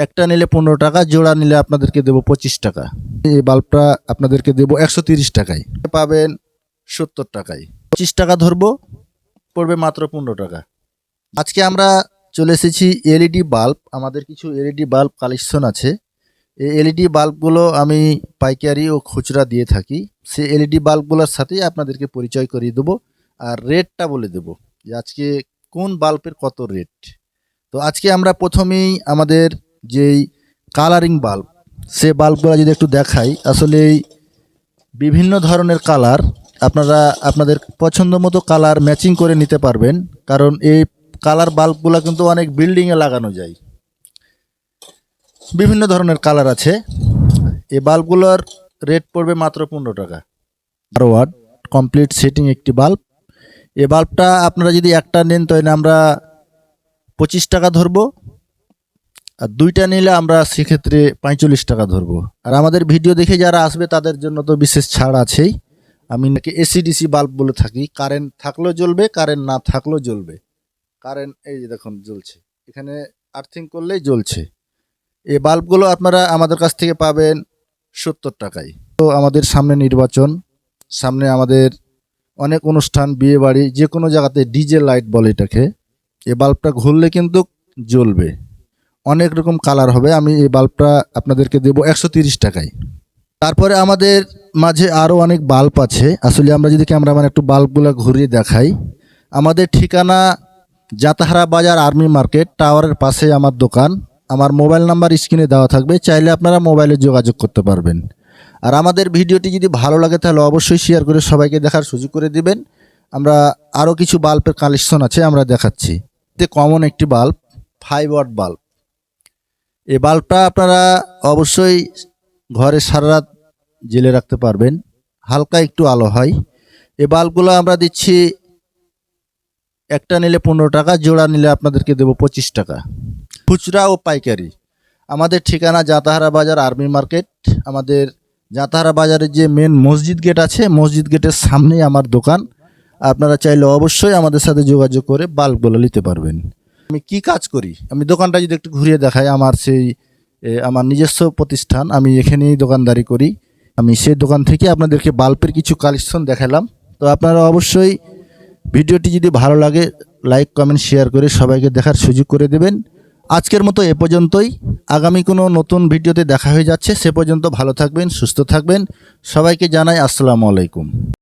একটা নিলে 15 টাকা, জোড়া নিলে আপনাদেরকে দেবো 25 টাকা। এই বাল্বটা আপনাদেরকে দেবো 130 টাকায়, পাবেন 70 টাকায়। 25 টাকা ধরবো, পড়বে মাত্র 15 টাকা। আজকে আমরা চলে এসেছি এলইডি বাল্ব। আমাদের কিছু এলইডি বাল্ব কালেকশন আছে। এই এলইডি বাল্বগুলো আমি পাইকারি ও খুচরা দিয়ে থাকি। সেই এলইডি বাল্বগুলোর সাথেই আপনাদেরকে পরিচয় করিয়ে দেবো আর রেটটা বলে দেবো যে আজকে কোন বাল্বের কত রেট। তো আজকে আমরা প্রথমেই আমাদের যেই কালারিং বাল্ব, সে বাল্বগুলো যদি একটু দেখাই, আসলে বিভিন্ন ধরনের কালার আপনারা আপনাদের পছন্দ মতো কালার ম্যাচিং করে নিতে পারবেন, কারণ এই কালার বাল্বগুলো কিন্তু অনেক বিল্ডিংয়ে লাগানো যায়। বিভিন্ন ধরনের কালার আছে। এই বাল্বগুলোর রেট পড়বে মাত্র 15 টাকা। 12 ওয়াট কমপ্লিট সেটিং একটি বাল্ব। এই বাল্বটা আপনারা যদি একটা নেন তাহলে আমরা 25 টাকা ধরবো, আর দুইটা নিলে আমরা সেক্ষেত্রে 45 টাকা ধরবো। আর আমাদের ভিডিও দেখে যারা আসবে তাদের জন্য তো বিশেষ ছাড় আছেই। আমি নাকি এসিডিসি বাল্ব বলে থাকি, কারেন্ট থাকলেও জ্বলবে, কারেন্ট না থাকলেও জ্বলবে। কারেন্ট এই যে দেখুন জ্বলছে, এখানে আর্থিং করলেই জ্বলছে। এই বাল্বগুলো আপনারা আমাদের কাছ থেকে পাবেন 70 টাকায়। তো আমাদের সামনে নির্বাচন, সামনে আমাদের অনেক অনুষ্ঠান, বিয়ে বাড়ি, যে কোনো জায়গাতে ডিজে লাইট বলে এটাকে। এই বাল্বটা ঘুরলে কিন্তু জ্বলবে, অনেক রকম কালার হবে। আমি এই বাল্বটা আপনাদেরকে দেবো 130 টাকায়। তারপরে আমাদের মাঝে আরও অনেক বাল্ব আছে। আসলে আমরা যদি ক্যামেরাম্যান একটু বাল্বগুলো ঘুরিয়ে দেখাই, আমাদের ঠিকানা জাতাহারা বাজার আর্মি মার্কেট টাওয়ারের পাশে আমার দোকান। আমার মোবাইল নাম্বার স্ক্রিনে দেওয়া থাকবে, চাইলে আপনারা মোবাইলে যোগাযোগ করতে পারবেন। আর আমাদের ভিডিওটি যদি ভালো লাগে তাহলে অবশ্যই শেয়ার করে সবাইকে দেখার সুযোগ করে দিবেন। আমরা আরও কিছু বাল্বের কালেকশন আছে, আমরা দেখাচ্ছি। এতে কমন একটি বাল্ব 5 ওয়াট বাল্ব। এই বাল্বটা আপনারা অবশ্যই ঘরে সারা রাত জ্বেলে রাখতে পারবেন, হালকা একটু আলো হয়। এই বাল্বগুলো আমরা দিচ্ছি একটা নিলে 15 টাকা, জোড়া নিলে আপনাদেরকে দেবো 25 টাকা, খুচরা ও পাইকারি। আমাদের ঠিকানা জাতাহারা বাজার আর্মি মার্কেট। আমাদের জাতাহারা বাজারের যে মেন মসজিদ গেট আছে, মসজিদ গেটের সামনেই আমার দোকান। আপনারা চাইলে অবশ্যই আমাদের সাথে যোগাযোগ করে বাল্বগুলো নিতে পারবেন। আমি কি কাজ করি, আমি দোকানটা যদি একটু ঘুরিয়ে দেখাই, আমার নিজস্ব প্রতিষ্ঠান, আমি এখানেই দোকানদারি করি। আমি সেই দোকান থেকে আপনাদেরকে বাল্বের কিছু কালেকশন দেখালাম। তো আপনারা অবশ্যই ভিডিওটি যদি ভালো লাগে লাইক কমেন্ট শেয়ার করে সবাইকে দেখার সুযোগ করে দেবেন। আজকের মতো এ পর্যন্তই। আগামী কোনো নতুন ভিডিওতে দেখা হয়ে যাচ্ছে। সে পর্যন্ত ভালো থাকবেন, সুস্থ থাকবেন। সবাইকে জানাই আসসালামু আলাইকুম।